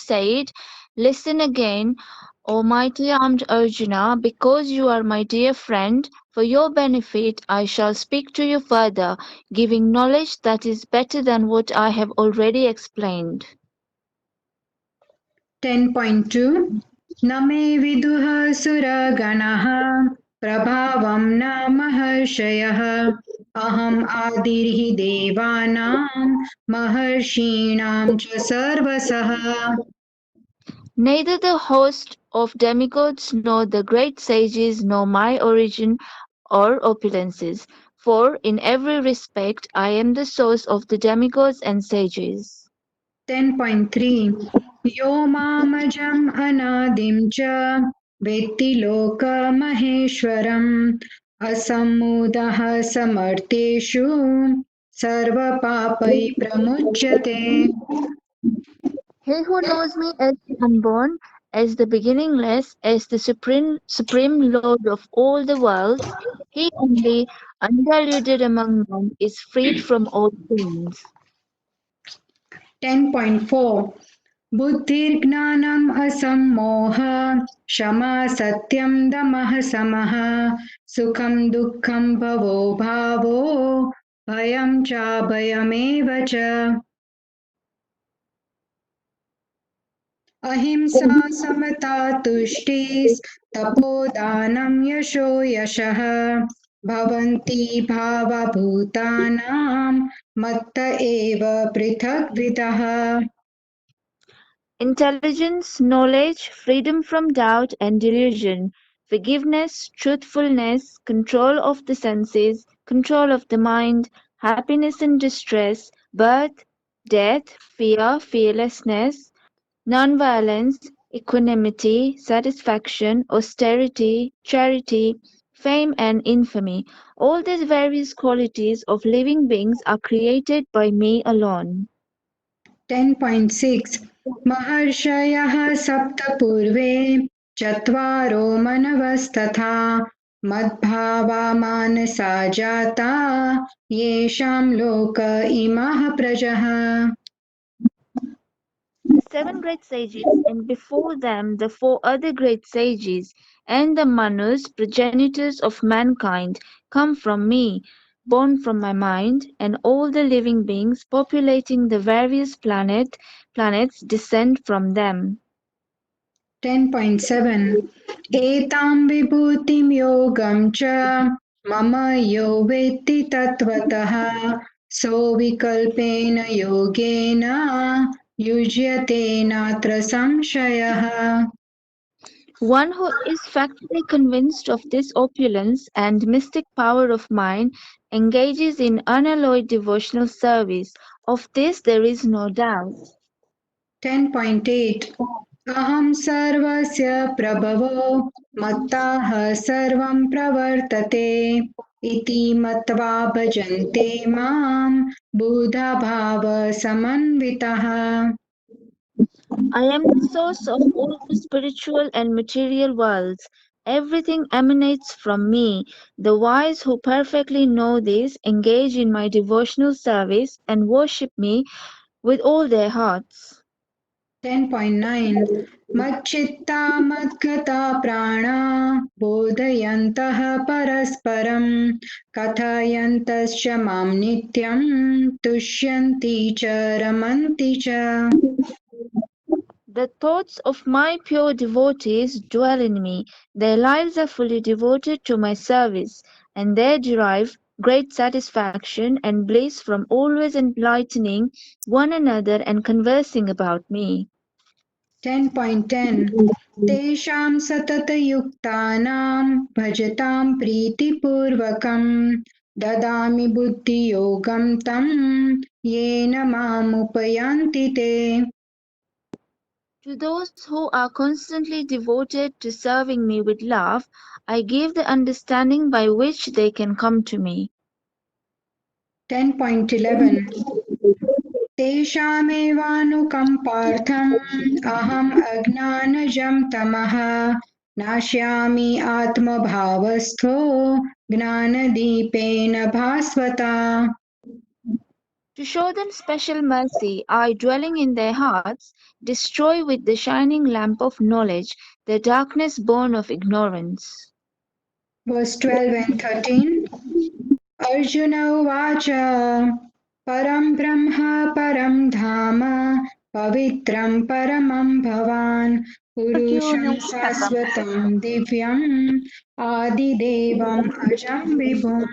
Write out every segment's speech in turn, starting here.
said, "Listen again, O mighty armed Arjuna, because you are my dear friend. For your benefit, I shall speak to you further, giving knowledge that is better than what I have already explained." 10.2 न मे विदुः सुरगणः प्रभावं न महर्षयः अहम् आदिर्हि देवानां महर्षीणां च सर्वसः. Neither the host of demigods nor the great sages know my origin or opulences, for in every respect I am the source of the demigods and sages. 10.3 यो मामजम् अनादिं च वेत्ति लोकमहेश्वरम् असम्मूढः समर्थेषु सर्वपापैः प्रमुच्यते. He who knows me as the unborn, as the beginningless, as the supreme Lord of all the worlds, he only, undiluted among men, is freed from all sins. 10.4 बुद्धिर्ज्ञानम् असम्मोह क्षमा सत्यं दमः समः सुखं दुःखं भवो भावो भयं चाभयमेव च. अहिंसा समता तुष्टिस्तपोदानं यशो यशः भवन्ति भावभूतानां मत्त एव पृथग्विदः. Intelligence, knowledge, freedom from doubt and delusion, forgiveness, truthfulness, control of the senses, control of the mind, happiness and distress, birth, death, fear, fearlessness, nonviolence, equanimity, satisfaction, austerity, charity, fame and infamy. All these various qualities of living beings are created by me alone. 10.6 महर्षयः सप्त पूर्वे चत्वारो मनवस्तथा मद्भावा मानसा जाता येषां लोक इमः प्रजः. The seven great sages, and before them the four other great sages, and the Manus, progenitors of mankind, come from me, born from my mind, and all the living beings populating the various planets descend from them. 10.7 एतां विभूतिं योगं च मम यो वेत्ति तत्त्वतः सोऽविकल्पेन योगेन युज्यते नात्र संशयः. One who is factually convinced of this opulence and mystic power of mine engages in unalloyed devotional service. Of this there is no doubt. 10.8 अहं सर्वस्य प्रभवो मत्ताः सर्वं प्रवर्तते इति मत्वा भजन्ते मां बुधा भावसमन्वितः. I am the source of all the spiritual and material worlds. Everything emanates from me. The wise who perfectly know this engage in my devotional service and worship me with all their hearts. 10.9 मच्चित्ता मद्गता प्राणा बोधयन्तः परस्परं कथयन्तश्च मां नित्यं तुष्यन्ति च रमन्ति च. The thoughts of my pure devotees dwell in me. Their lives are fully devoted to my service, and they derive great satisfaction and bliss from always enlightening one another and conversing about me. 10.10 तेषां सततयुक्तानां भजतां प्रीतिपूर्वकं ददामि बुद्धियोगं तं येन मामुपयान्ति ते. To those who are constantly devoted to serving me with love, I give the understanding by which they can come to me. 10.11 तेषामेवानुकम्पार्थम् अहम् अज्ञानजं तमः नाश्यामि आत्मभावस्थो ज्ञानदीपेन भास्वता. To show them special mercy, I, dwelling in their hearts, destroy with the shining lamp of knowledge the darkness born of ignorance. Verse 12 and 13. Arjuna Uvacha Param Brahma Param Dhama Pavitram Paramam Bhavan Purusham Saswatam Divyam Adidevam Ajam Vibhum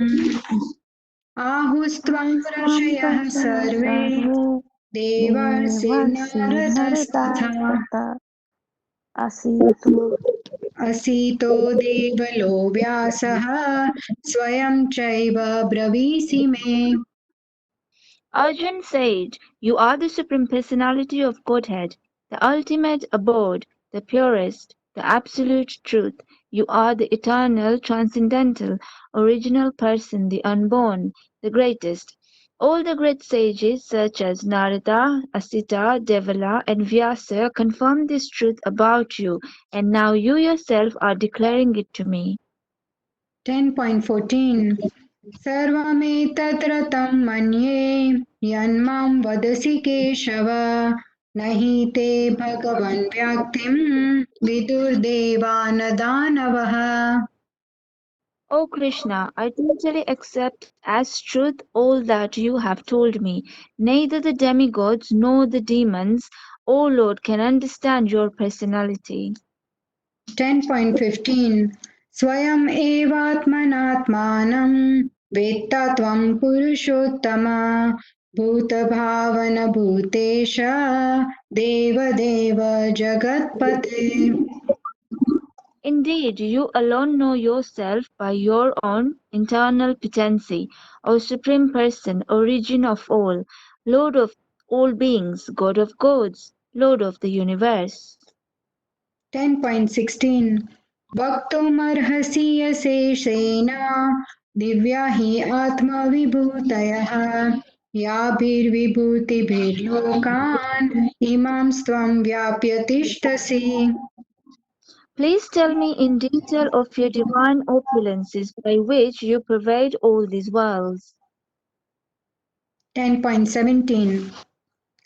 Ahustvam Rashayah Sarve Devarsi Naradasthatha Asitu. असीतो देवलो व्यासः स्वयं चैव ब्रवीसि मे Arjun said, "You are the Supreme Personality of Godhead, the ultimate abode, the purest, the absolute truth. You are the eternal, transcendental, original person, the unborn, the greatest. All the great sages such as Narada, Asita, Devala, and Vyasa confirm this truth about you, and now you yourself are declaring it to me." 10.14 सर्वमेतद्रतं मन्ये यन्मां वदसि केशव न हि ते भगवन् व्यक्तिं विदुर्देवान दानवः O Krishna, I totally accept as truth all that you have told me. Neither the demigods nor the demons, O Lord, can understand your personality. 10.15 स्वयम् एवात्मनात्मानं वेत्ता त्वं पुरुषोत्तम भूतभावनभूतेश देवदेव जगत्पते Indeed, you alone know yourself by your own internal potency, O Supreme Person, origin of all, Lord of all beings, God of gods, Lord of the universe. 10.16 वक्तुमर्हसि यशेषेण Divya हि आत्मविभूतयः याभिर्विभूतिभिर्लोकान् इमां त्वं व्याप्य तिष्ठसि Please tell me in detail of your divine opulences by which you pervade all these worlds. 10.17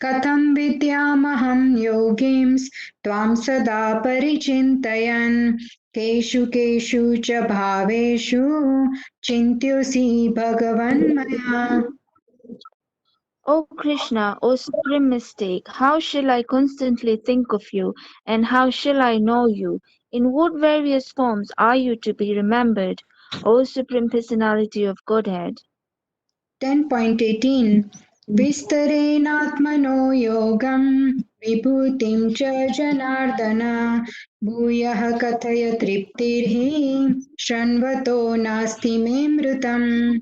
कथं विद्यामहं योगींस् त्वां सदा परिचिन्तयन् केषु केषु च भावेषु चिन्त्योऽसि भगवन्मया O Krishna, O supreme mistake, how shall I constantly think of you, and how shall I know you? In what various forms are you to be remembered, O supreme personality of Godhead? 10.18 विस्तरेणात्मनो योगं विभूतिं च जनार्दन भूयः कथय तृप्तिर्हि शृण्वतो नास्ति मे मृतम्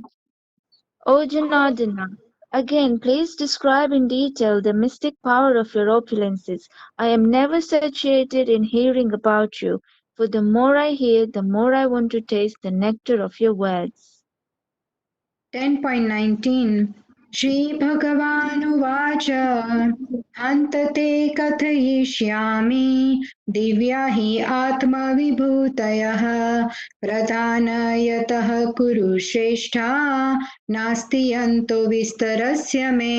O Janardana, again please describe in detail the mystic power of your opulences. I am never satiated in hearing about you, for the more I hear, the more I want to taste the nectar of your words. 10.19 श्रीभगवानुवाच हन्त ते कथयिष्यामि दिव्या हि आत्मविभूतयः प्रधानयतः कुरु श्रेष्ठा नास्ति यन्तो विस्तरस्य मे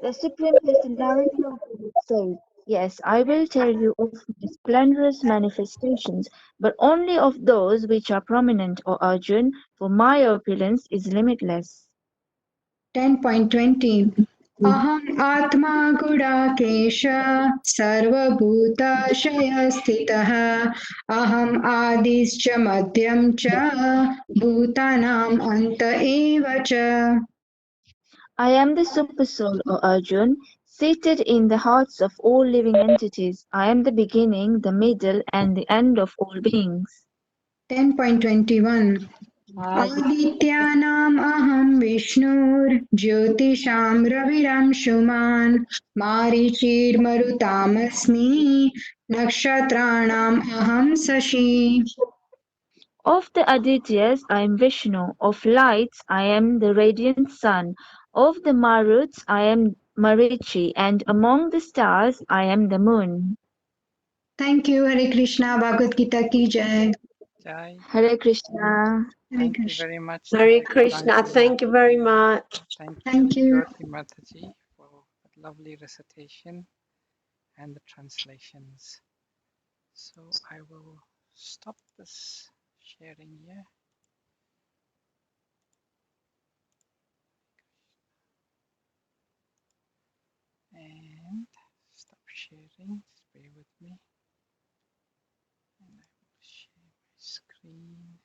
The Supreme Personality of God says, "Yes, I will tell you of my splendorous manifestations, but only of those which are prominent, O Arjun, for my opulence is limitless." 10.20 अहम् आत्मा गुडाकेश सर्वभूताशयस्थितः अहम् आदिश्च मध्यं च भूतानाम् अन्त एव च I am the Supersoul, O Arjun, seated in the hearts of all living entities. I am the beginning, the middle, and the end of all beings. 10.21 Hare आदित्यानाम् अहं विष्णुर्ज्योतिषां रविरंशुमान् मारीचिर्मरुतामस्मि नक्षत्राणाम् अहं शशी Of the Adityas I am Vishnu, of lights I am the radiant sun, of the Maruts I am Marichi, and among the stars I am the moon. Thank you हरे कृष्णा भागवत गीता की जय Jai. Hare Krishna. Hare Thank you Krishna. very much, Hare Krishna. Shraddha. Thank you very much. Thank Thank you, you. Jyoti Mataji, for that lovely recitation and the translations. So I will stop this sharing here and stop sharing. Just bear with me and I will share my screen.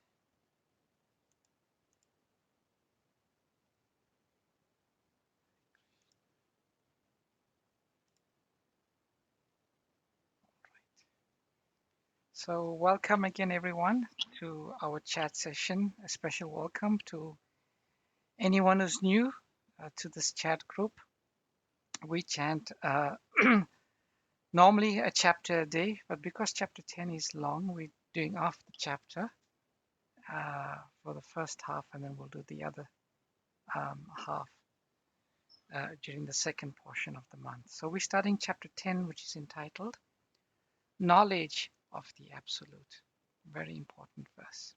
So welcome again, everyone, to our chat session. A special welcome to anyone who's new to this chat group. We chant normally a chapter a day, but because chapter 10 is long, we're doing half the chapter for the first half, and then we'll do the other half during the second portion of the month. So we're starting chapter 10, which is entitled Knowledge of the Absolute. Very important verse.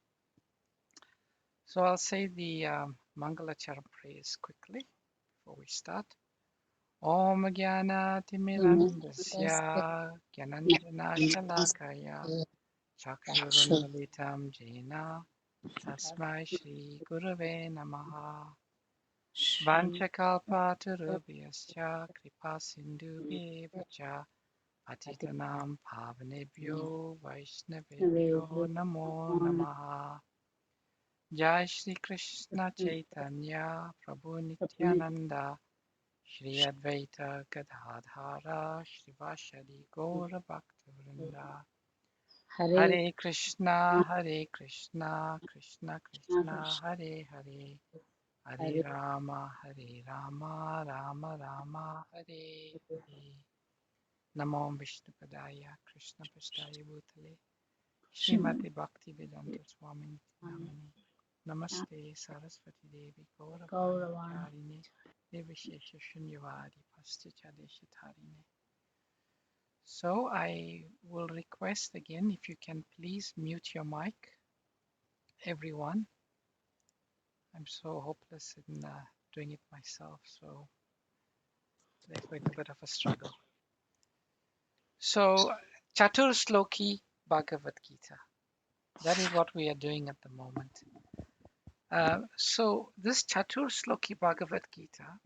So I'll say the Mangala Charan prayers quickly before we start. Om Jnana Timirandasya Jnananjana Shalakaya Chakshurunmilitam Jena Tasmai Shri Gurave Namaha Vanchakalpatarubhyascha Kripa Sindhubhyeva Cha Patitanam Pavanebhyo Vaishnavebhyo Namo Namaha Jai Shri Krishna Chaitanya Prabhu Nityananda Shri Advaita Gadadhara Shivashadi Gaura Bhaktivinoda Hare Krishna Krishna Krishna Hare Hare Hare Rama Rama Rama Hare Hare Namo Vishnupadaya Krishna Pastaya Bhutale Srimati Bhakti Vedanta Swami Namani Namaste Saraswati Devi Gauravani Charine Devashesha Shunyavadi Pasticadeshatarine. So I will request again if you can please mute your mic, everyone. I'm so hopeless in doing it myself, so therefore it's a bit of a struggle. So Chatur Sloki Bhagavad Gita. That is what we are doing at the moment. So this Chatur Sloki Bhagavad Gita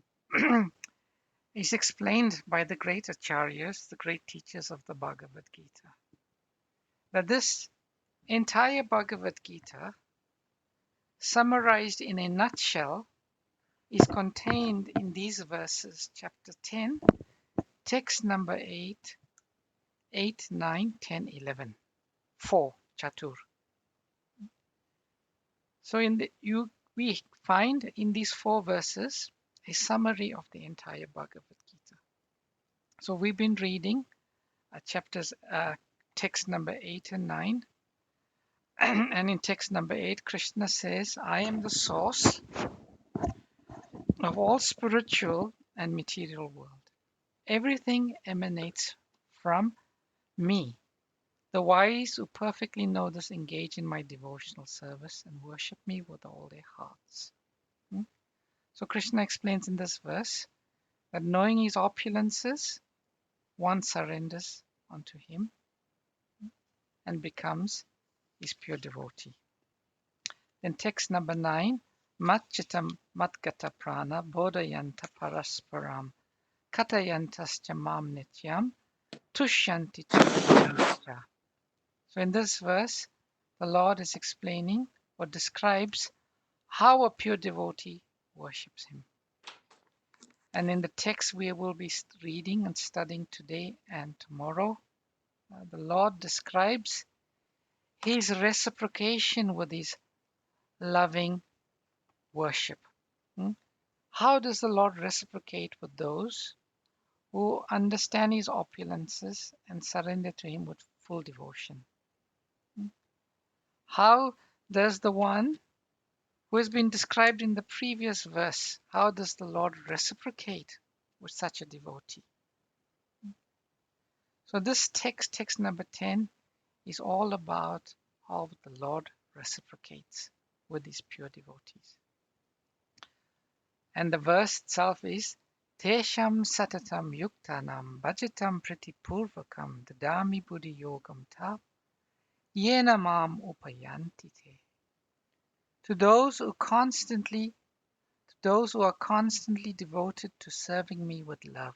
is explained by the great acharyas, the great teachers of the Bhagavad Gita, that this entire Bhagavad Gita, summarized in a nutshell, is contained in these verses, chapter 10, text number 8, 8, 9, 10, 11, 4, Chatur. So we find in these 4 verses a summary of the entire Bhagavad Gita. So we've been reading chapters, text number 8 and 9. And in text number 8, Krishna says, I am the source of all spiritual and material world. Everything emanates from me. The wise who perfectly know this engage in my devotional service and worship me with all their hearts. So Krishna explains in this verse that knowing his opulences, one surrenders unto him and becomes his pure devotee. Then text number 9, Matchitam Matgata Prana Bodhayanta Parasparam Katayantascha Mam Nityam Tushyanti Cha. So in this verse, the Lord is explaining or describes how a pure devotee worships him. And in the text we will be reading and studying today and tomorrow, the Lord describes his reciprocation with his loving worship. How does the Lord reciprocate with those who understand his opulences and surrender to him with full devotion? How does the one who has been described in the previous verse, how does the Lord reciprocate with such a devotee? So this text number 10, is all about how the Lord reciprocates. with these pure devotees. And the verse itself is Tesham satatam yuktanam bhajatam pritipurvakam dadami buddhi yogam tap yena mam upayanti te. To those who are constantly devoted to serving me with love,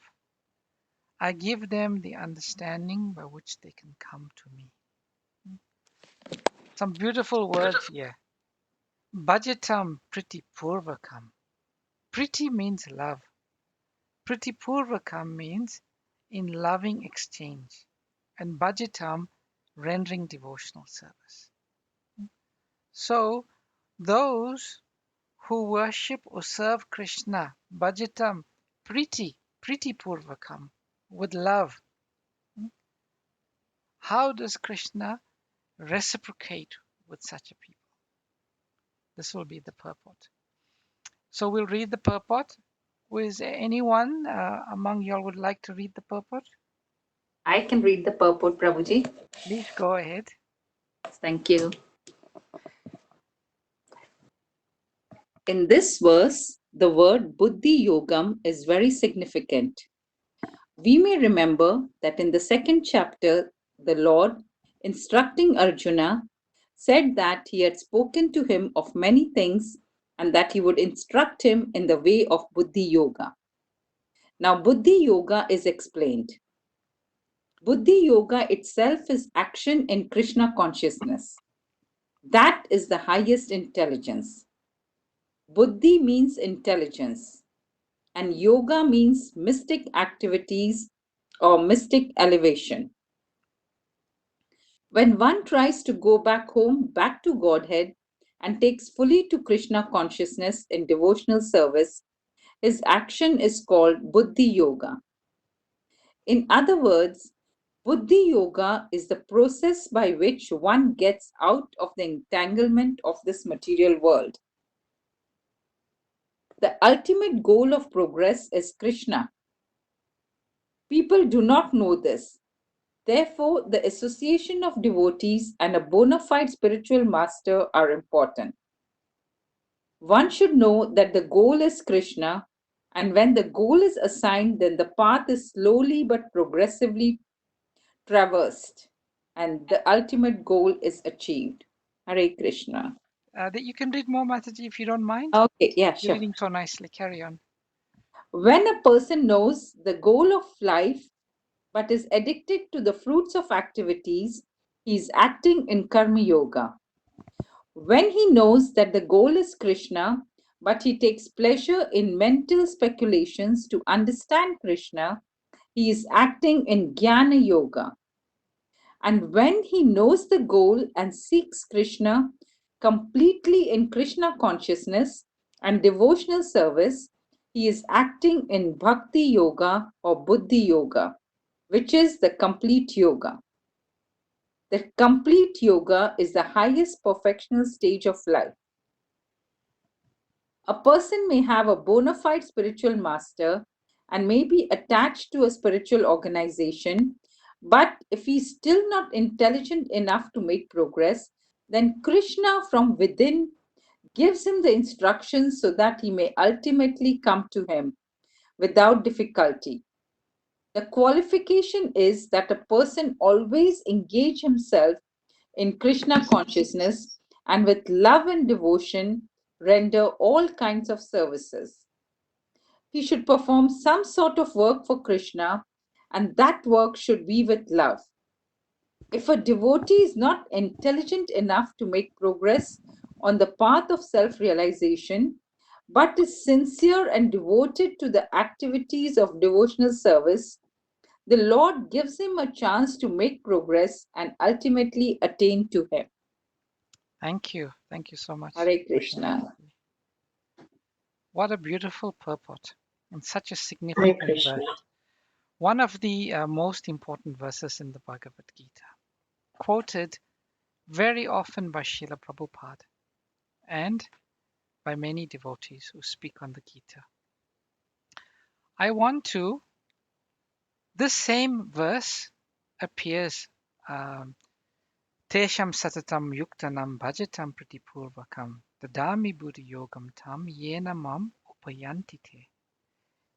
I give them the understanding by which they can come to me. Some beautiful words here. Bhajatam pritipurvakam. Priti means love. Pritipurvakam means in loving exchange. And bhajatam, rendering devotional service. So, those who worship or serve Krishna, bhajatam, priti purvakam, with love. How does Krishna reciprocate with such a people? This will be the purport. So we'll read the purport. Is there anyone among you all would like to read the purport? I can read the purport, Prabhuji. Please go ahead. Thank you. In this verse, the word Buddhi Yogam is very significant. We may remember that in the second chapter, the Lord, instructing Arjuna, said that he had spoken to him of many things and that he would instruct him in the way of Buddhi Yoga. Now, Buddhi Yoga is explained. Buddhi Yoga itself is action in Krishna consciousness. That is the highest intelligence. Buddhi means intelligence, and yoga means mystic activities or mystic elevation. When one tries to go back home, back to Godhead, and takes fully to Krishna consciousness in devotional service, his action is called Buddhi Yoga. In other words, Buddhi Yoga is the process by which one gets out of the entanglement of this material world. The ultimate goal of progress is Krishna. People do not know this. Therefore, the association of devotees and a bona fide spiritual master are important. One should know that the goal is Krishna, and when the goal is assigned, then the path is slowly but progressively traversed, and the ultimate goal is achieved. Hare Krishna. That you can read more, Mataji, if you don't mind. Okay, yeah, You're sure. reading so nicely. Carry on. When a person knows the goal of life but is addicted to the fruits of activities, he is acting in Karma Yoga. When he knows that the goal is Krishna, but he takes pleasure in mental speculations to understand Krishna, he is acting in Jnana Yoga. And when he knows the goal and seeks Krishna completely in Krishna consciousness and devotional service, he is acting in Bhakti Yoga or Buddhi Yoga, which is the complete yoga. The complete yoga is the highest perfectional stage of life. A person may have a bona fide spiritual master and may be attached to a spiritual organization, but if he is still not intelligent enough to make progress, then Krishna from within gives him the instructions so that he may ultimately come to him without difficulty. The qualification is that a person always engage himself in Krishna consciousness and with love and devotion render all kinds of services. He should perform some sort of work for Krishna, and that work should be with love. If a devotee is not intelligent enough to make progress on the path of self-realization, but is sincere and devoted to the activities of devotional service, the Lord gives him a chance to make progress and ultimately attain to him. Thank you. Thank you so much. Hare Krishna. What a beautiful purport and such a Hare significant Krishna. verse. One of the most important verses in the Bhagavad Gita, quoted very often by Srila Prabhupada and by many devotees who speak on the Gita. This same verse appears Tesham satatam yuktanam bhajatam pritipurvakam Dadami buddhi yogam tam yena mam upayantite.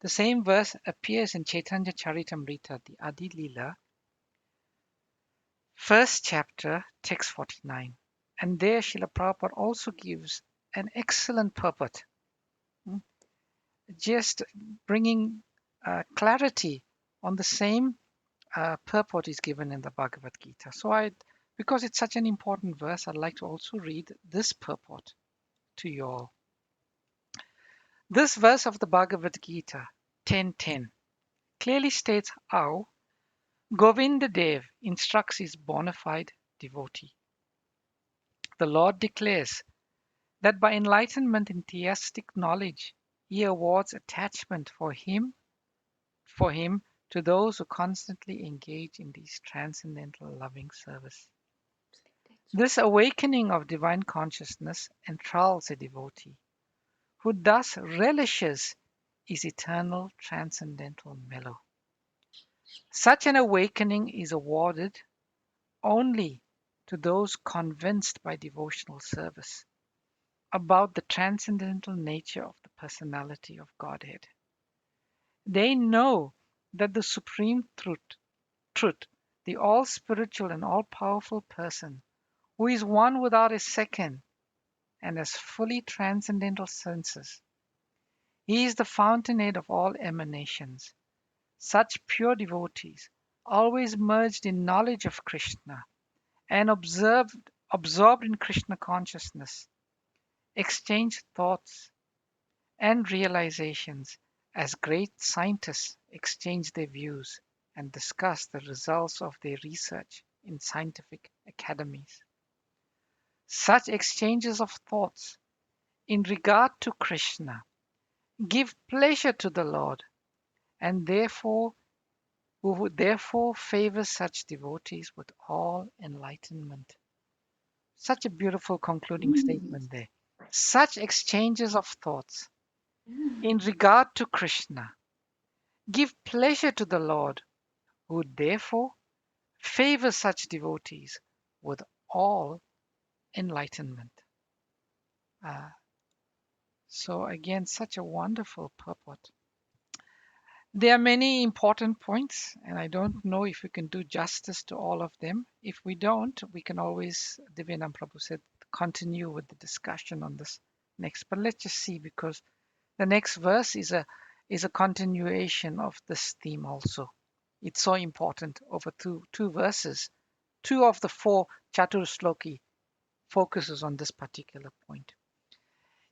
The same verse appears in Chaitanya Charitamrita, the Adi Lila, first chapter, text 49. And there Srila Prabhupada also gives an excellent purport, just bringing clarity on the same purport is given in the Bhagavad Gita. So because it's such an important verse, I'd like to also read this purport to you all. This verse of the Bhagavad Gita, 10:10, clearly states how Govinda Dev instructs his bona fide devotee. The Lord declares that by enlightenment in theistic knowledge, he awards attachment for him to those who constantly engage in these transcendental loving service. This awakening of divine consciousness enthralls a devotee, who thus relishes his eternal transcendental mellow. Such an awakening is awarded only to those convinced by devotional service about the transcendental nature of the personality of Godhead. They know that the supreme truth, the all-spiritual and all-powerful person, who is one without a second and has fully transcendental senses, he is the fountainhead of all emanations. Such pure devotees, always merged in knowledge of Krishna and absorbed in Krishna consciousness, exchange thoughts and realizations as great scientists exchange their views and discuss the results of their research in scientific academies. Such exchanges of thoughts in regard to Krishna give pleasure to the Lord, and therefore who would therefore favor such devotees with all enlightenment. Such a beautiful concluding statement there. Such exchanges of thoughts in regard to Krishna give pleasure to the Lord, who therefore favor such devotees with all enlightenment. So again, such a wonderful purport. There are many important points, and I don't know if we can do justice to all of them. If we don't, we can always, Divyanam Prabhu said, continue with the discussion on this next. But let's just see, because the next verse is a continuation of this theme also. It's so important over two verses. Two of the four Chaturshloki focuses on this particular point.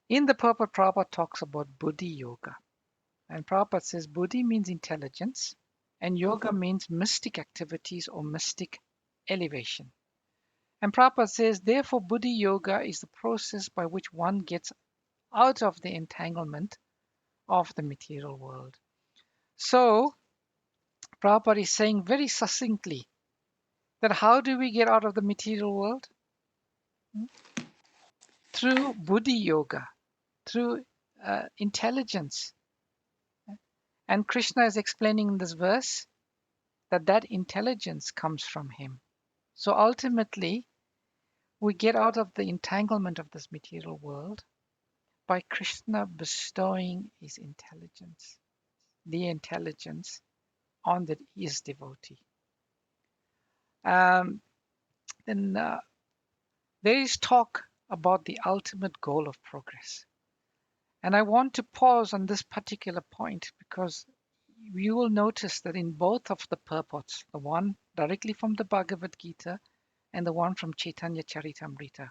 In the purport, Prabhupada talks about Buddhi Yoga. And Prabhupada says Buddhi means intelligence, and Yoga means mystic activities or mystic elevation. And Prabhupada says, therefore, Buddhi Yoga is the process by which one gets out of the entanglement of the material world. So, Prabhupada is saying very succinctly that how do we get out of the material world? Through Buddhi Yoga, through intelligence. And Krishna is explaining in this verse that intelligence comes from him. So ultimately, we get out of the entanglement of this material world by Krishna bestowing his intelligence, the intelligence on his devotee. Then there is talk about the ultimate goal of progress. And I want to pause on this particular point because you will notice that in both of the purports, the one directly from the Bhagavad Gita and the one from Chaitanya Charitamrita,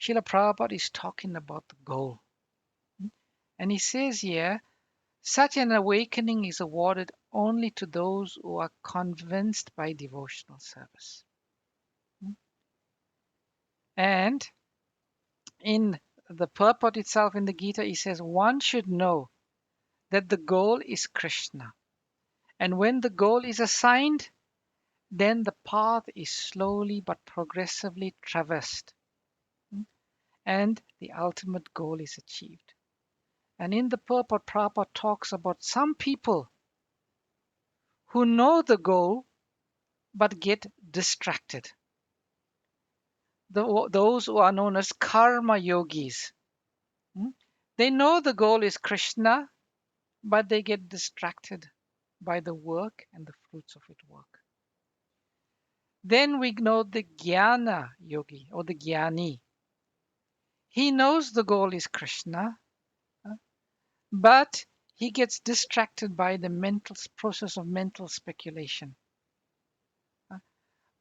Srila Prabhupada is talking about the goal. And he says here, such an awakening is awarded only to those who are convinced by devotional service. And in the purport itself in the Gita, he says, one should know that the goal is Krishna. And when the goal is assigned, then the path is slowly but progressively traversed. And the ultimate goal is achieved. And in the purport, Prabhupada talks about some people who know the goal but get distracted. those who are known as karma yogis. They know the goal is Krishna, but they get distracted by the work and the fruits of it work. Then we know the jnana yogi or the jnani. He knows the goal is Krishna, but he gets distracted by the mental process of mental speculation.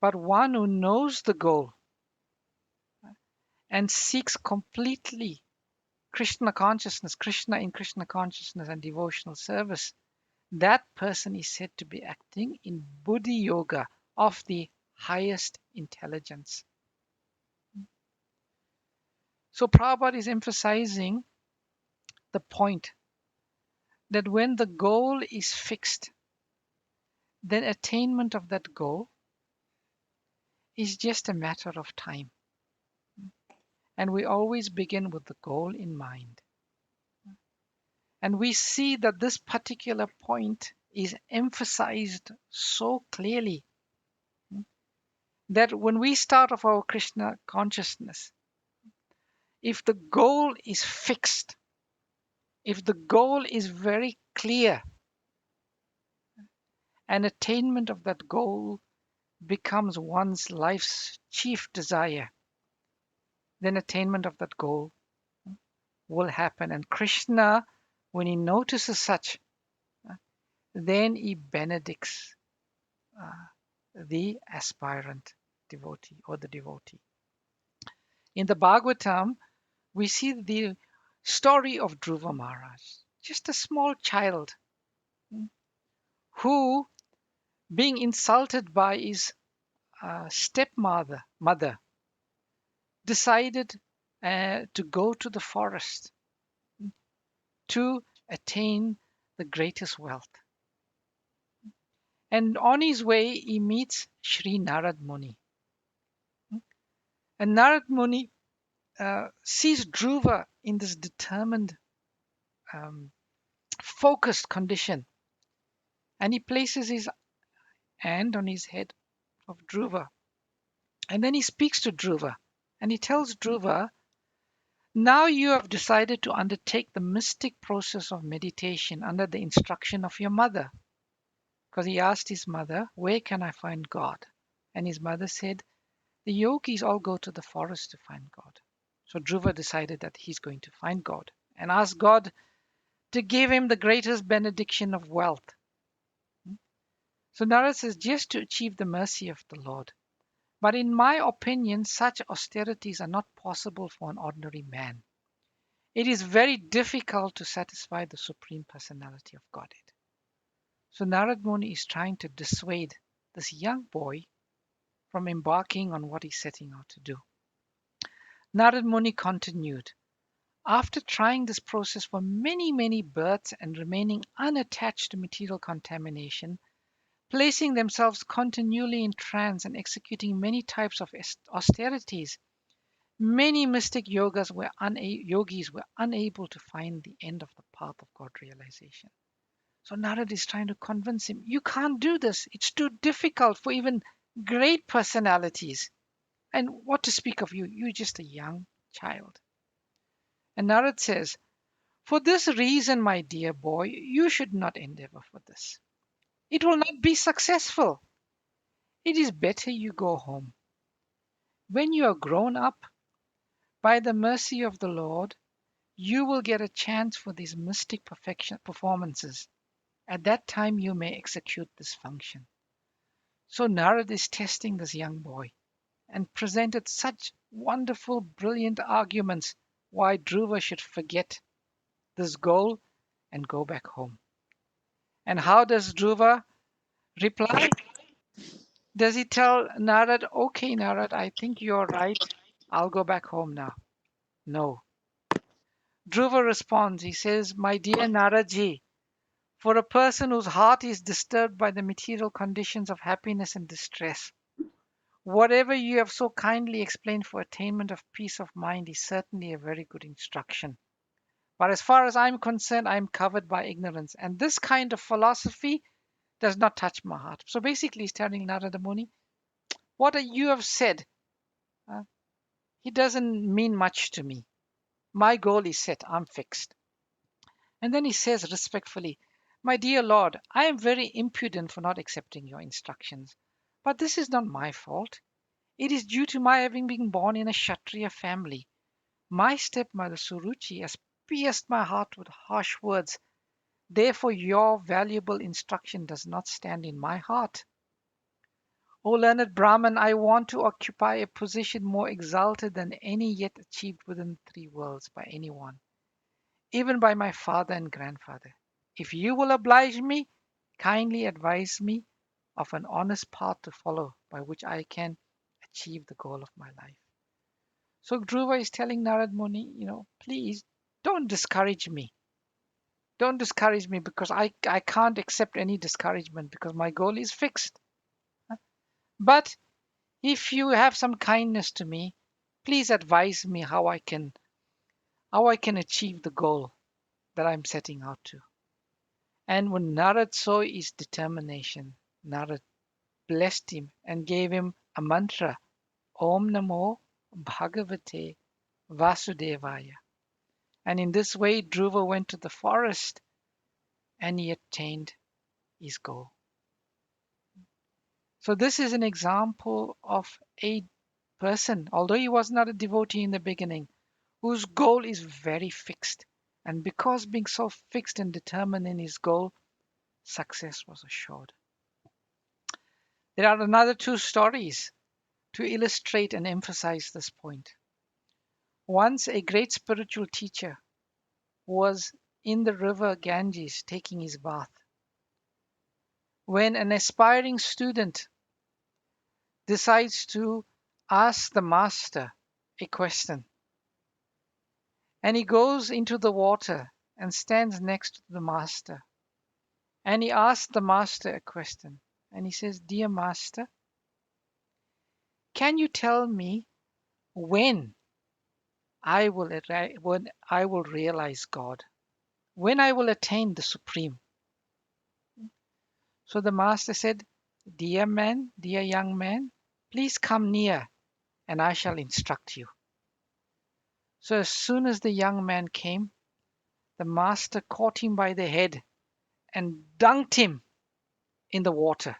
But one who knows the goal and seeks completely Krishna consciousness, Krishna in Krishna consciousness and devotional service, that person is said to be acting in Buddhi Yoga of the highest intelligence. So Prabhupada is emphasizing the point that when the goal is fixed, then attainment of that goal is just a matter of time. And we always begin with the goal in mind. And we see that this particular point is emphasized so clearly that when we start off our Krishna consciousness, if the goal is fixed, if the goal is very clear, and attainment of that goal becomes one's life's chief desire, then attainment of that goal will happen. And Krishna, when he notices such, then he benedicts the aspirant devotee or the devotee. In the Bhagavatam, we see the story of Dhruva Maharaj, just a small child who, being insulted by his stepmother, decided to go to the forest to attain the greatest wealth. And on his way, he meets Sri Narad Muni. And Narad Muni sees Dhruva in this determined, focused condition. And he places his hand on his head of Dhruva. And then he speaks to Dhruva. And he tells Dhruva, now you have decided to undertake the mystic process of meditation under the instruction of your mother. Because he asked his mother, where can I find God? And his mother said, the yogis all go to the forest to find God. So Dhruva decided that he's going to find God and asked God to give him the greatest benediction of wealth. So Narad says, just to achieve the mercy of the Lord. But in my opinion, such austerities are not possible for an ordinary man. It is very difficult to satisfy the Supreme Personality of Godhead. So Narad Muni is trying to dissuade this young boy from embarking on what he's setting out to do. Narad Muni continued, after trying this process for many, many births and remaining unattached to material contamination, placing themselves continually in trance and executing many types of austerities, many mystic yogis were unable to find the end of the path of God realization. So Narad is trying to convince him, you can't do this. It's too difficult for even great personalities. And what to speak of you? You're just a young child. And Narad says, for this reason, my dear boy, you should not endeavor for this. It will not be successful. It is better you go home. When you are grown up, by the mercy of the Lord, you will get a chance for these mystic performances. At that time, you may execute this function. So Narad is testing this young boy and presented such wonderful, brilliant arguments why Dhruva should forget this goal and go back home. And how does Dhruva reply? Does he tell Narad, okay, Narad, I think you're right. I'll go back home now? No. Dhruva responds, he says, my dear Naradji, for a person whose heart is disturbed by the material conditions of happiness and distress, whatever you have so kindly explained for attainment of peace of mind is certainly a very good instruction. But as far as I'm concerned, I'm covered by ignorance. And this kind of philosophy does not touch my heart. So basically, he's telling Narada Muni, what you have said He doesn't mean much to me. My goal is set. I'm fixed. And then he says respectfully, my dear Lord, I am very impudent for not accepting your instructions. But this is not my fault. It is due to my having been born in a Kshatriya family. My stepmother Suruchi has pierced my heart with harsh words. Therefore, your valuable instruction does not stand in my heart. O learned Brahman, I want to occupy a position more exalted than any yet achieved within 3 worlds by anyone, even by my father and grandfather. If you will oblige me, kindly advise me of an honest path to follow by which I can achieve the goal of my life. So Dhruva is telling Narad Muni, please don't discourage me. Don't discourage me because I can't accept any discouragement because my goal is fixed. But if you have some kindness to me, please advise me how I can achieve the goal that I'm setting out to. And when Narad saw his determination, Narad blessed him and gave him a mantra, Om Namo Bhagavate Vasudevaya. And in this way, Dhruva went to the forest and he attained his goal. So this is an example of a person, although he was not a devotee in the beginning, whose goal is very fixed. And because being so fixed and determined in his goal, success was assured. There are another 2 stories to illustrate and emphasize this point. Once a great spiritual teacher was in the river Ganges taking his bath when an aspiring student decides to ask the master a question. And he goes into the water and stands next to the master. And he asks the master a question. And he says, Dear master, can you tell me when I will realize God? When I will attain the Supreme? So the master said, Dear young man, please come near and I shall instruct you. So as soon as the young man came, the master caught him by the head and dunked him in the water.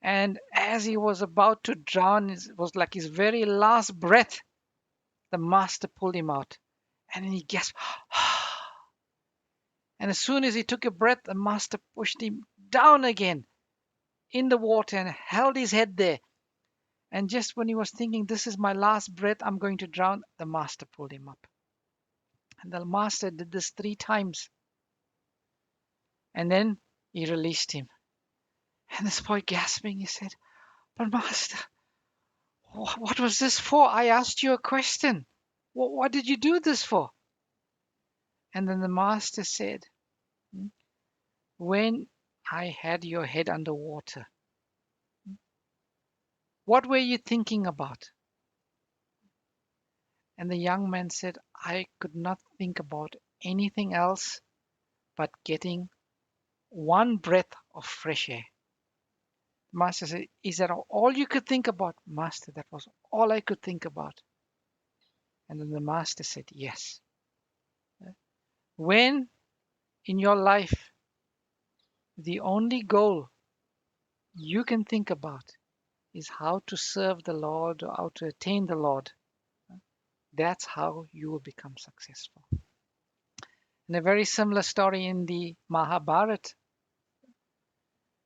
And as he was about to drown, it was like his very last breath, the master pulled him out. And he gasped. And as soon as he took a breath, the master pushed him down again in the water and held his head there. And just when he was thinking, this is my last breath, I'm going to drown, the master pulled him up. And the master did this 3 times. And then he released him. And this boy gasping, he said, But master, what was this for? I asked you a question. What did you do this for? And then the master said, when I had your head underwater, what were you thinking about? And the young man said, I could not think about anything else but getting 1 breath of fresh air. The master said, is that all you could think about? Master, that was all I could think about. And then the master said, yes. When in your life the only goal you can think about is how to serve the Lord or how to attain the Lord, that's how you will become successful. And a very similar story in the Mahabharata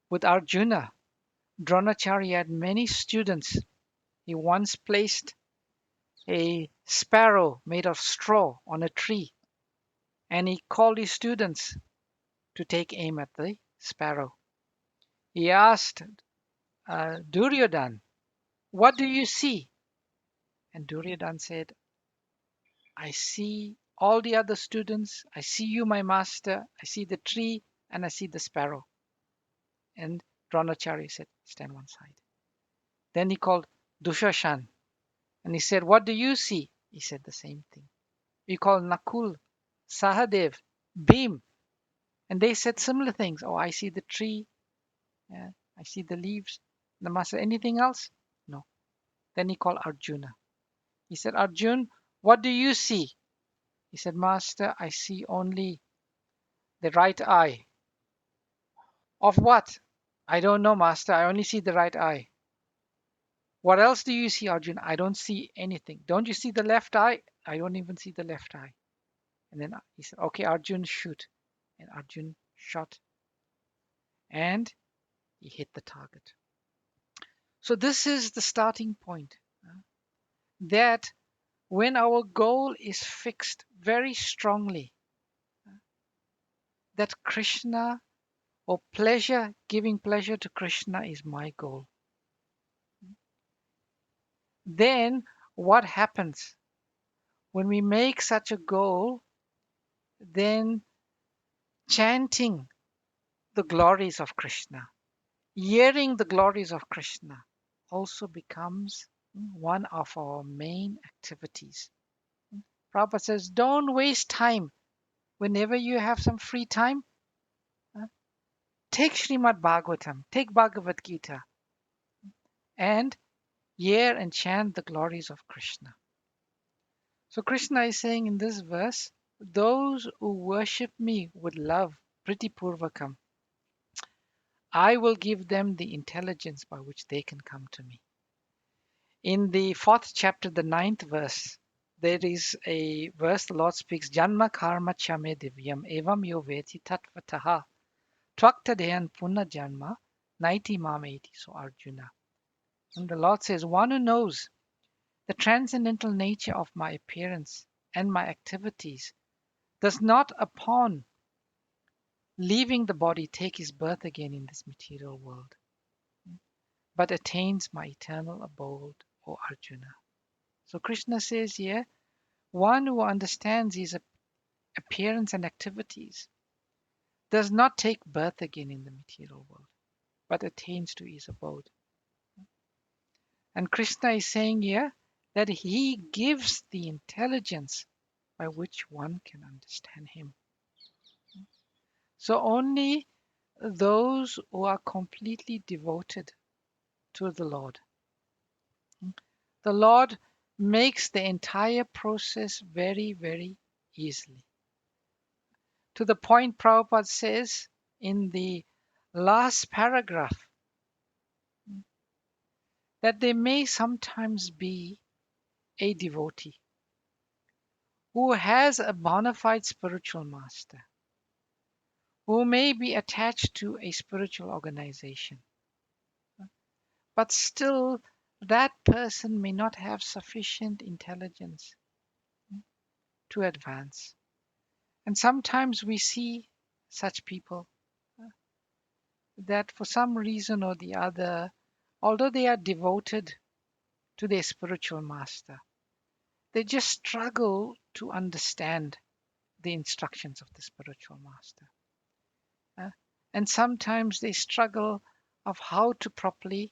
with Arjuna. Dronacharya had many students. He once placed a sparrow made of straw on a tree, and he called his students to take aim at the sparrow. He asked Duryodhan, what do you see? And Duryodhan said, I see all the other students. I see you, my master. I see the tree and I see the sparrow. And Dronacharya said, stand one side. Then he called Dushashan and he said, what do you see? He said the same thing. He called Nakul, Sahadev, Bhim, and they said similar things. Oh, I see the tree. Yeah, I see the leaves. The master, anything else? No. Then he called Arjuna. He said, Arjun, what do you see? He said, Master, I see only the right eye. Of what? I don't know, Master. I only see the right eye. What else do you see, Arjun? I don't see anything. Don't you see the left eye? I don't even see the left eye. And then he said, okay, Arjun, shoot. And Arjun shot and he hit the target. So this is the starting point. That when our goal is fixed very strongly, that Krishna or pleasure, giving pleasure to Krishna is my goal. Then what happens? When we make such a goal, then chanting the glories of Krishna, hearing the glories of Krishna also becomes one of our main activities. Prabhupada says, don't waste time. Whenever you have some free time, take Srimad Bhagavatam, take Bhagavad Gita, and hear and chant the glories of Krishna. So Krishna is saying in this verse, those who worship me with love, Priti Purvakam, I will give them the intelligence by which they can come to me. In the 4th chapter, the 9th verse, there is a verse the Lord speaks, Janma karma chame divyam evam yo veti tatvataha tvaktadayan punna janma naiti mameti, so Arjuna. And the Lord says, one who knows the transcendental nature of my appearance and my activities does not upon leaving the body take his birth again in this material world, but attains my eternal abode, O Arjuna. So Krishna says here, one who understands his appearance and activities does not take birth again in the material world, but attains to his abode. And Krishna is saying here that he gives the intelligence by which one can understand him. So only those who are completely devoted to the Lord makes the entire process very, very easily. To the point Prabhupada says in the last paragraph that there may sometimes be a devotee who has a bona fide spiritual master, who may be attached to a spiritual organization, but still that person may not have sufficient intelligence to advance. And sometimes we see such people that for some reason or the other, although they are devoted to their spiritual master, they just struggle to understand the instructions of the spiritual master. And sometimes they struggle of how to properly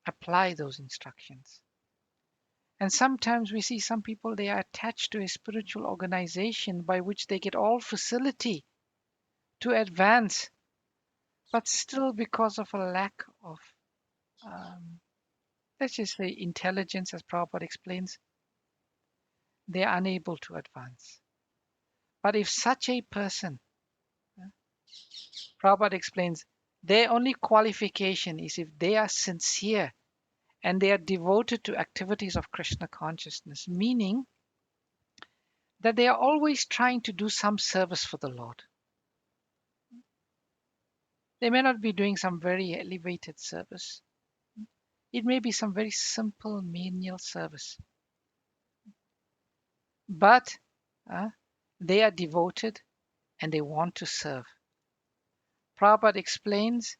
apply those instructions. And sometimes we see some people, they are attached to a spiritual organization by which they get all facility to advance, but still because of a lack of, let's just say, intelligence, as Prabhupada explains, they are unable to advance. But if such a person, Prabhupada explains, their only qualification is if they are sincere and they are devoted to activities of Krishna consciousness, meaning that they are always trying to do some service for the Lord. They may not be doing some very elevated service. It may be some very simple menial service. But they are devoted and they want to serve. Prabhupada explains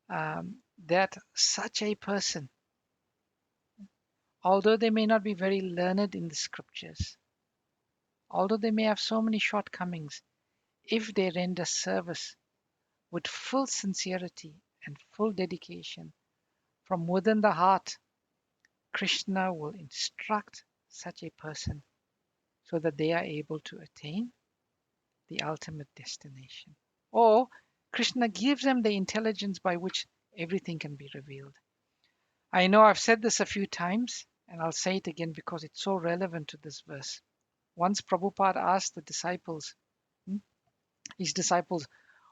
that such a person, although they may not be very learned in the scriptures, although they may have so many shortcomings, if they render service with full sincerity and full dedication from within the heart, Krishna will instruct such a person so that they are able to attain the ultimate destination. Or Krishna gives them the intelligence by which everything can be revealed. I know I've said this a few times, And I'll say it again because it's so relevant to this verse. Once Prabhupada asked the disciples, his disciples,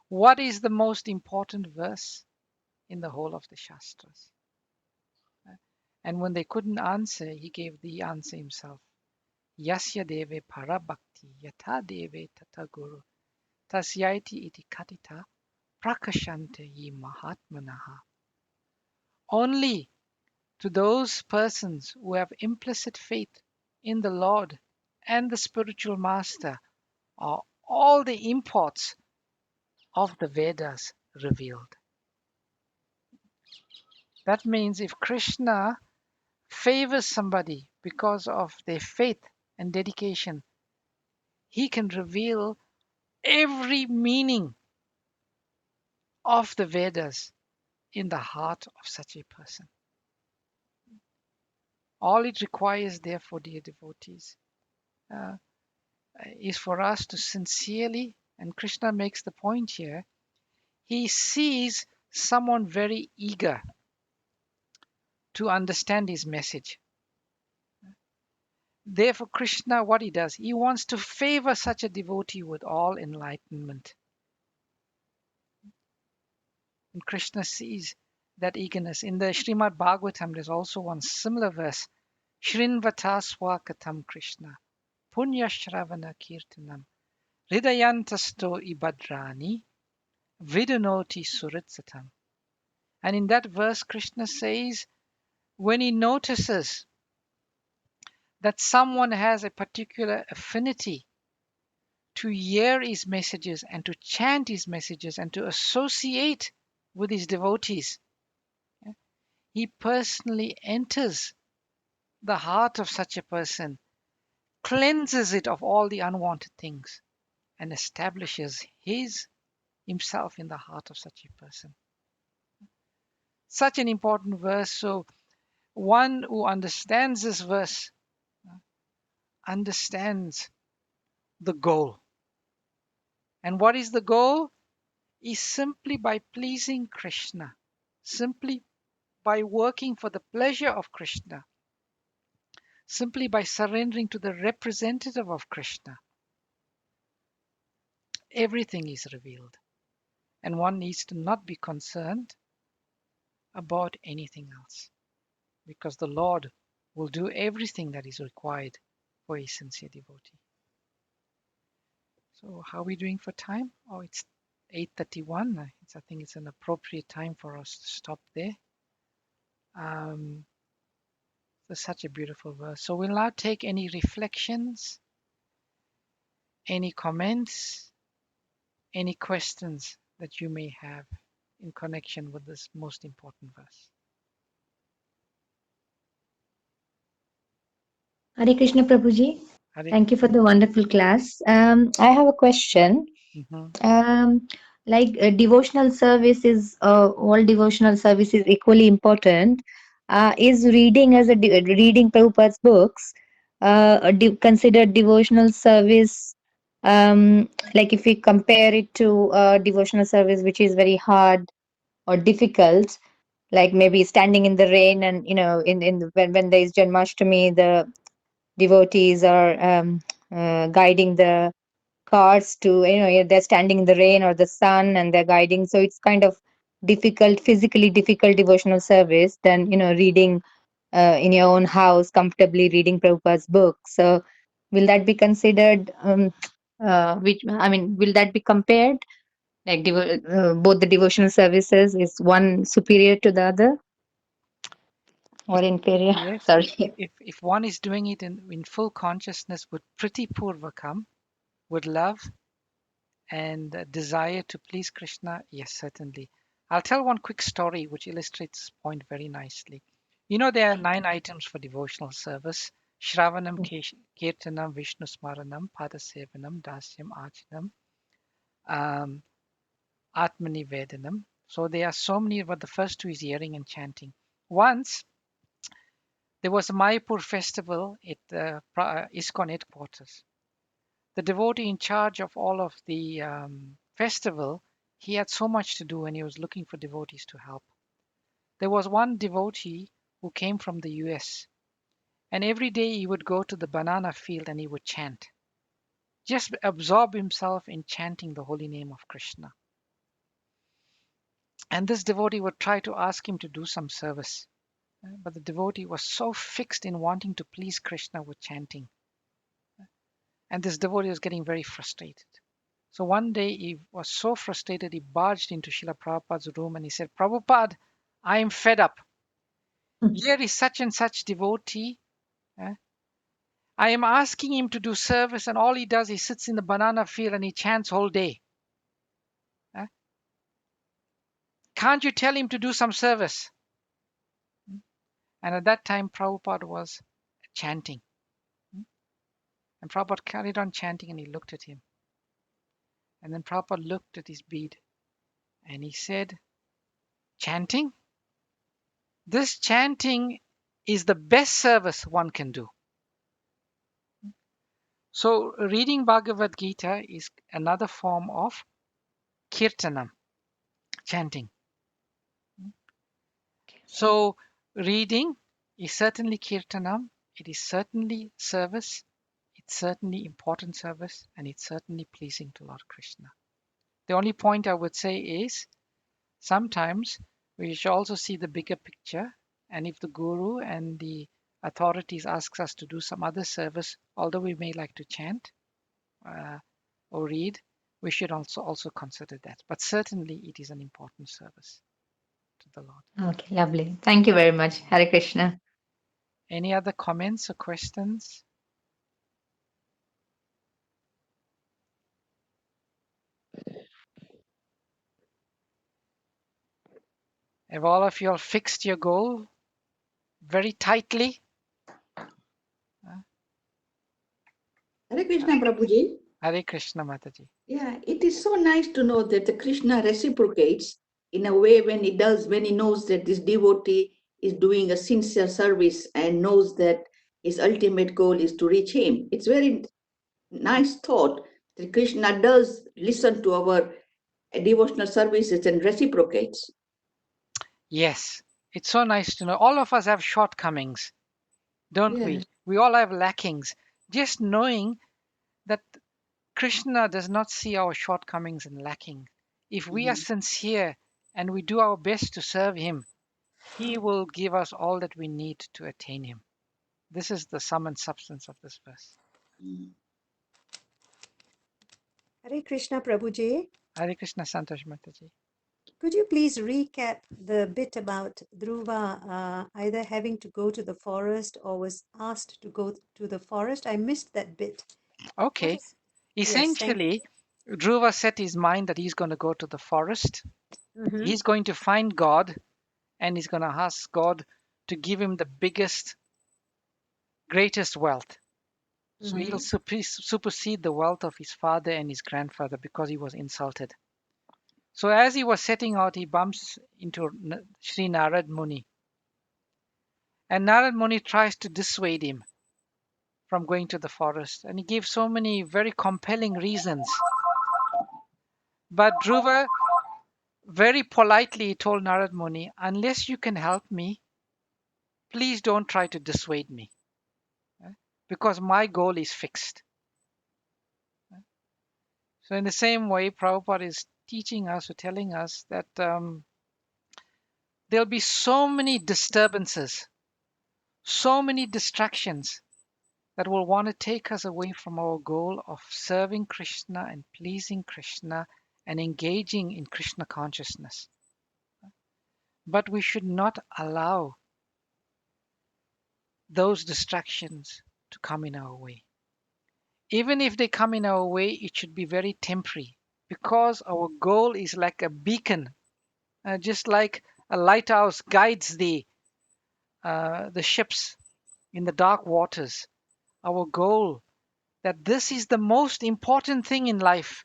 what is the most important verse in the whole of the Shastras? And when they couldn't answer, he gave the answer himself. Yasya deve parabhakti yata deve tata guru tasyaiti iti katita prakashante ye mahatmanaha. Only to those persons who have implicit faith in the Lord and the spiritual master are all the imports of the Vedas revealed. That means if Krishna favors somebody because of their faith and dedication, he can reveal every meaning of the Vedas in the heart of such a person. All it requires, therefore, dear devotees, uh, is for us to sincerely, and Krishna makes the point here, he sees someone very eager to understand his message. Therefore, Krishna, what he does, he wants to favor such a devotee with all enlightenment. And Krishna sees that eagerness. In the Srimad Bhagavatam, there's also one similar verse. Shrinvata swakatam Krishna, punya shravana kirtanam, hridayantasto ibadrani, vidunoti suritsatam. And in that verse, Krishna says, when he notices that someone has a particular affinity to hear his messages and to chant his messages and to associate with his devotees, he personally enters the heart of such a person, cleanses it of all the unwanted things, and establishes himself in the heart of such a person. Such an important verse. So one who understands this verse understands the goal. And what is the goal? Is simply by pleasing Krishna, simply by working for the pleasure of Krishna, simply by surrendering to the representative of Krishna, everything is revealed. And one needs to not be concerned about anything else, because the Lord will do everything that is required for a sincere devotee. So how are we doing for time? Oh, it's 8:31. I think it's an appropriate time for us to stop there. It's such a beautiful verse. So we'll now take any reflections, any comments, any questions that you may have in connection with this most important verse. Hare Krishna Prabhuji. Hare Thank you for Krishna. the wonderful class. I have a question. Mhm. Devotional service is all devotional service is equally important. Is reading reading Prabhupada's books considered devotional service? Like if we compare it to devotional service, which is very hard or difficult, like maybe standing in the rain and when there is Janmashtami, the devotees are guiding the carts to they're standing in the rain or the sun and they're guiding, so it's kind of physically difficult devotional service than reading in your own house comfortably reading Prabhupada's book. So will that be considered which I mean will that be compared like both the devotional services, is one superior to the other or inferior? Yes, Sorry. if one is doing it in full consciousness with pretty purvakam, with love and desire to please Krishna, yes, certainly. I'll tell one quick story which illustrates this point very nicely. You know, there are 9 items for devotional service: Shravanam, Kirtanam, Vishnu Smaranam, Padasevanam, Dasyam, Achanam, um, Atmani Vedanam. So there are so many, but the first 2 is hearing and chanting. Once there was a Mayapur festival at the ISKCON headquarters. The devotee in charge of all of the festival, he had so much to do and he was looking for devotees to help. There was one devotee who came from the US And every day he would go to the banana field and he would chant. Just absorb himself in chanting the holy name of Krishna. And this devotee would try to ask him to do some service. But the devotee was so fixed in wanting to please Krishna with chanting. And this devotee was getting very frustrated. So one day he was so frustrated, he barged into Srila Prabhupada's room and he said, Prabhupada, I am fed up. Here is such and such devotee. I am asking him to do service, and all he does, he sits in the banana field and he chants whole day. Can't you tell him to do some service? And at that time, Prabhupada was chanting. And Prabhupada carried on chanting and he looked at him. And then Prabhupada looked at his bead and he said, chanting? This chanting is the best service one can do. So reading Bhagavad Gita is another form of kirtanam, chanting. So reading is certainly kirtanam, it is certainly service, it's certainly important service, and it's certainly pleasing to Lord Krishna. The only point I would say is sometimes we should also see the bigger picture, and if the guru and the authorities asks us to do some other service, although we may like to chant or read, we should also consider that. But certainly it is an important service to the Lord. Okay, lovely. Thank you very much. Hare Krishna. Any other comments or questions? Have all of you all fixed your goal very tightly? Hare Krishna, Prabhuji. Hare Krishna, Mataji. Yeah, it is so nice to know that the Krishna reciprocates in a way when he knows that this devotee is doing a sincere service and knows that his ultimate goal is to reach him. It's very nice thought that Krishna does listen to our devotional services and reciprocates. Yes, it's so nice to know. All of us have shortcomings, don't we? Yes. We all have lackings. Just knowing that Krishna does not see our shortcomings and lacking. If we are sincere and we do our best to serve Him, He will give us all that we need to attain Him. This is the sum and substance of this verse. Hare Krishna, Prabhuji. Hare Krishna, Santosh Mataji. Could you please recap the bit about Dhruva either having to go to the forest or was asked to go to the forest? I missed that bit. What Okay. is... Yes, thank Essentially, Dhruva set his mind that he's going to go to the forest. you. He's going to find God and he's going to ask God to give him the biggest, greatest wealth. So he'll supersede the wealth of his father and his grandfather because he was insulted. So as he was setting out, he bumps into Sri Narad Muni. And Narad Muni tries to dissuade him from going to the forest. And he gave so many very compelling reasons. But Dhruva very politely told Narad Muni, unless you can help me, please don't try to dissuade me. Because my goal is fixed. So in the same way, Prabhupada is teaching us or telling us that there'll be so many disturbances, so many distractions that will want to take us away from our goal of serving Krishna and pleasing Krishna and engaging in Krishna consciousness. But we should not allow those distractions to come in our way. Even if they come in our way, it should be very temporary because our goal is like a beacon, just like a lighthouse guides the ships in the dark waters. Our goal that this is the most important thing in life.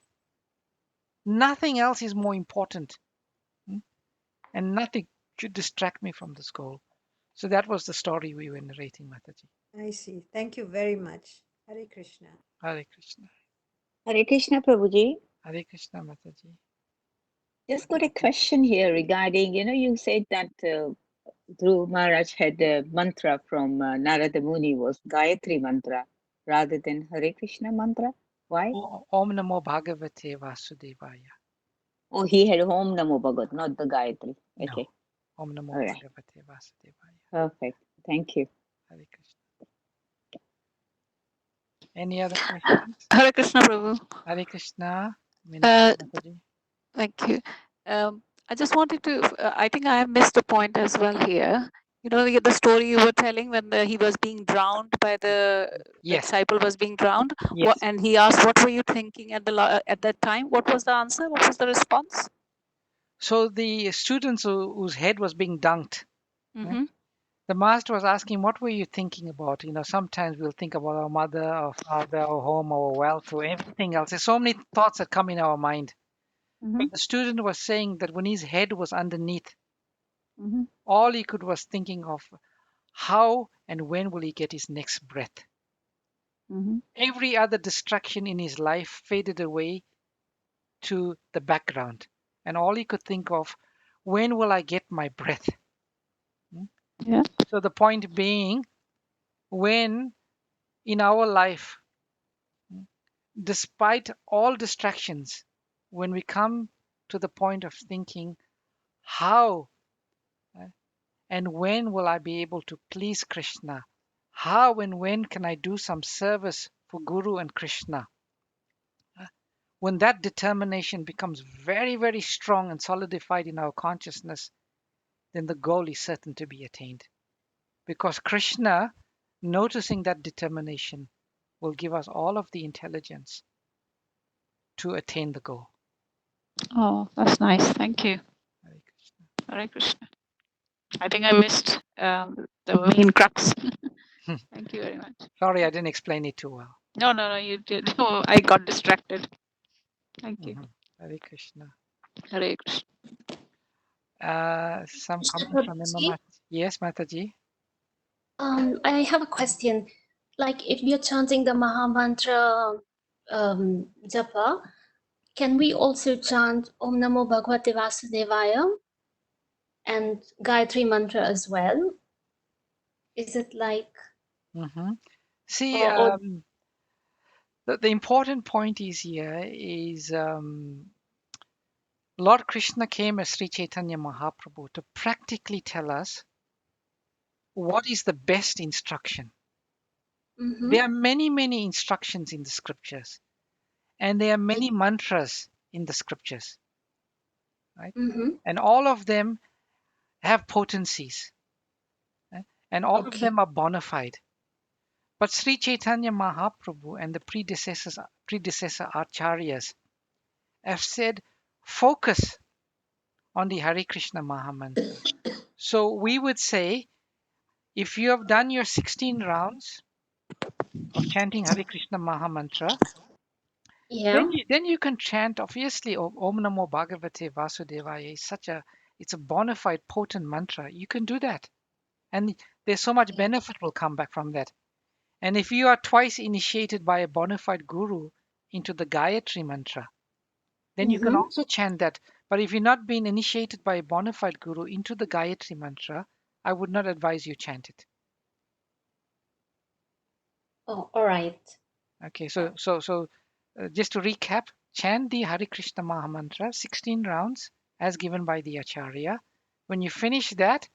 Nothing else is more important. And nothing should distract me from this goal. So that was the story we were narrating, Mataji. I see. Thank you very much. Hare Krishna. Hare Krishna. Hare Krishna, Prabhuji. Hare Krishna, Mataji. Just got a question here regarding, you said that Dhruv Maharaj had a mantra from Narada Muni was Gayatri mantra rather than Hare Krishna mantra. Why? Om Namo Bhagavate Vasudevaya. Oh, he had Om Namo Bhagat, not the Gayatri. No. Okay, Om Namo all right, Bhagavate Vasudevaya. perfect. Thank you. Hare Krishna. Any other questions? Hare Krishna, Prabhu. Hare Krishna. Uh, Mataji. Thank you. I just wanted to, I think I have missed a point as well here. You know, the story you were telling when he was being drowned by the Yes, disciple was being drowned, yes. and he asked, "What were you thinking at at that time?" What was the answer? What was the response? So the students whose head was being dunked, Mm-hmm. the master was asking, what were you thinking about? Sometimes we'll think about our mother, our father, our home, our wealth, or everything else. There's so many thoughts that come in our mind. Mm-hmm. But the student was saying that when his head was underneath, Mm-hmm. all he could was thinking of how and when will he get his next breath. Mm-hmm. Every other distraction in his life faded away to the background. And all he could think of, when will I get my breath? Yeah. So the point being, when in our life, despite all distractions, when we come to the point of thinking, how and when will I be able to please Krishna? How and when can I do some service for Guru and Krishna? When that determination becomes very, very strong and solidified in our consciousness, then the goal is certain to be attained. Because Krishna, noticing that determination, will give us all of the intelligence to attain the goal. Oh, that's nice. Thank you. Hare Krishna. Hare Krishna. I think I missed the main crux. Thank you very much. Sorry, I didn't explain it too well. No, you did. No, I got distracted. Thank you. Hare Krishna. Hare Krishna. Some Krishna comment from Emma Prabhuji, Yes, Mataji. I have a question. Like if we are chanting the Maha Mantra japa, can we also chant Om Namo Bhagavate Vasudevaya and Gayatri Mantra as well? Is it like, See, or the important point is here is Lord Krishna came as Sri Chaitanya Mahaprabhu to practically tell us what is the best instruction. mm-hmm, There are many, many instructions in the scriptures, and there are many mantras in the scriptures, right? mm-hmm, And all of them have potencies, and all of okay, them are bona fide. But Sri Chaitanya Mahaprabhu and the predecessor acharyas have said, focus on the Hare Krishna Mahamantra. So we would say, if you have done your 16 rounds of chanting Hare Krishna Mahamantra, yeah, then you can chant, obviously, Om Namo Bhagavate Vasudevaya is it's a bona fide potent mantra. You can do that. And there's so much benefit will come back from that. And if you are twice initiated by a bona fide guru into the Gayatri mantra, then you can mm-hmm, also chant that. But if you've not been initiated by a bona fide guru into the Gayatri mantra, I would not advise you chant it. oh, all right, Okay, so just to recap, chant the Hare Krishna Mahamantra 16 rounds as given by the Acharya. When you finish that,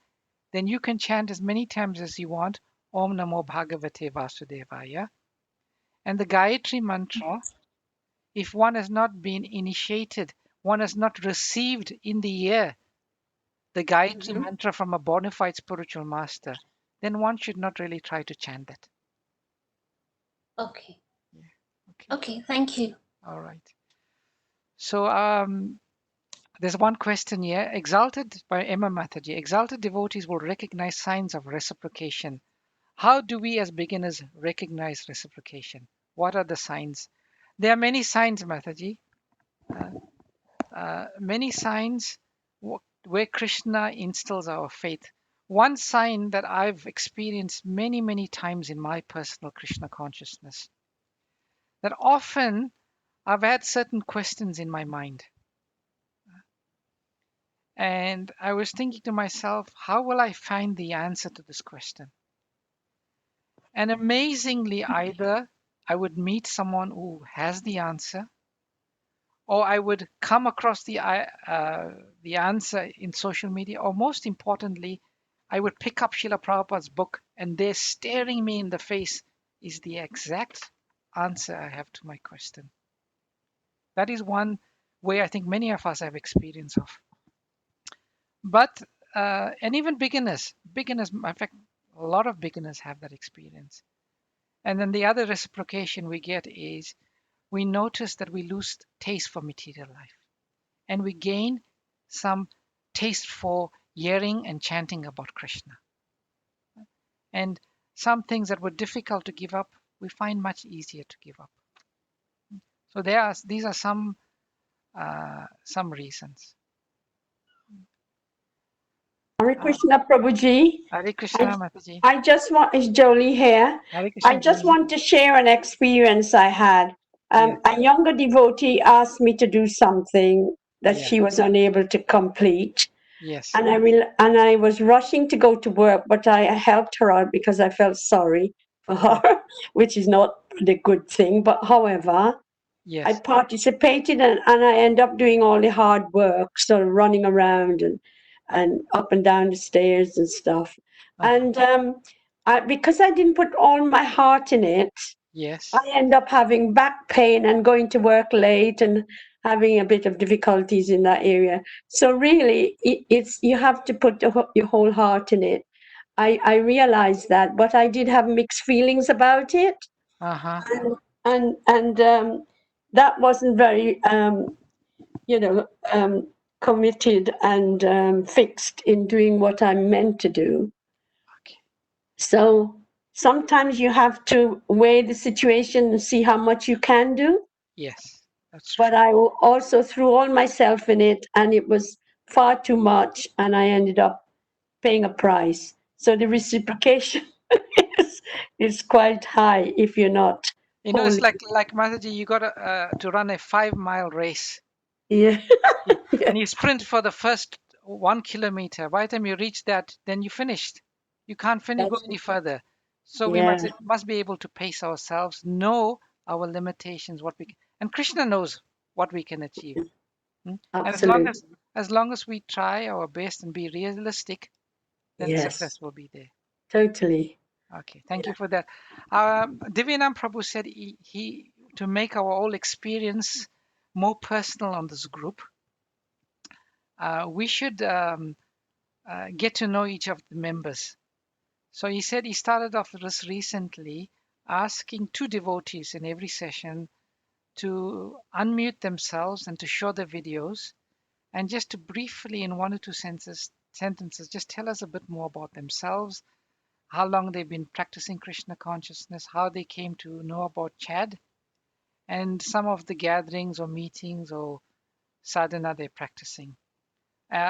then you can chant as many times as you want Om Namo Bhagavate Vasudevaya. And the Gayatri mantra, if one has not been initiated, one has not received in the ear the Gayatri mm-hmm, mantra from a bona fide spiritual master, then one should not really try to chant that. okay, Okay. okay, thank you. All right. So there's one question here. Exalted by Emma Mataji. Exalted devotees will recognize signs of reciprocation. How do we as beginners recognize reciprocation? What are the signs? There are many signs, Mataji. Many signs where Krishna instills our faith. One sign that I've experienced many, many times in my personal Krishna consciousness, that often I've had certain questions in my mind. And I was thinking to myself, how will I find the answer to this question? And amazingly, either I would meet someone who has the answer, or I would come across the answer in social media, or most importantly, I would pick up Srila Prabhupada's book, and there staring me in the face is the exact answer I have to my question. That is one way I think many of us have experience of. But and even beginners, in fact, a lot of beginners have that experience. And then the other reciprocation we get is we notice that we lose taste for material life, and we gain some taste for hearing and chanting about Krishna. And some things that were difficult to give up, we find much easier to give up. So these are some reasons. Hare Krishna, Prabhuji. Hare Krishna, Mataji. I just want, it's Jolie here. Hare Krishna, I just Jyoti. want to share an experience I had. Yes. A younger devotee asked me to do something that Yeah. she was unable to complete. Yes. And I was rushing to go to work, but I helped her out because I felt sorry for her, which is not the good thing. But however, I Yes. participated and I end up doing all the hard work, sort of running around and up and down the stairs and stuff. And because I didn't put all my heart in it, Yes. I end up having back pain and going to work late and having a bit of difficulties in that area. So really, it's you have to put your whole heart in it. I realized that, but I did have mixed feelings about it, Uh-huh. and that wasn't very you know committed and fixed in doing what I'm meant to do. Okay. So sometimes you have to weigh the situation and see how much you can do. Yes. That's But true. I also threw all myself in it, and it was far too much, and I ended up paying a price. So the reciprocation is quite high if you're not You know, it's wholly. like Mataji, you got to run a 5-mile race. Yeah. And you sprint for the first 1 kilometer. By the time you reach that, then you finished. You can't go That's any further. So we yeah, must be able to pace ourselves, know our limitations, what we can, and Krishna knows what we can achieve. And absolutely. as long as we try our best and be realistic, then Yes, success will be there. totally. Okay, thank you for that. Divyanam Prabhu said he to make our whole experience more personal on this group, we should get to know each of the members. So he said he started off this recently, asking 2 devotees in every session to unmute themselves and to show their videos, and just to briefly, in 1 or 2 sentences, just tell us a bit more about themselves, how long they've been practicing Krishna consciousness, how they came to know about Chad, and some of the gatherings or meetings or sadhana they're practicing.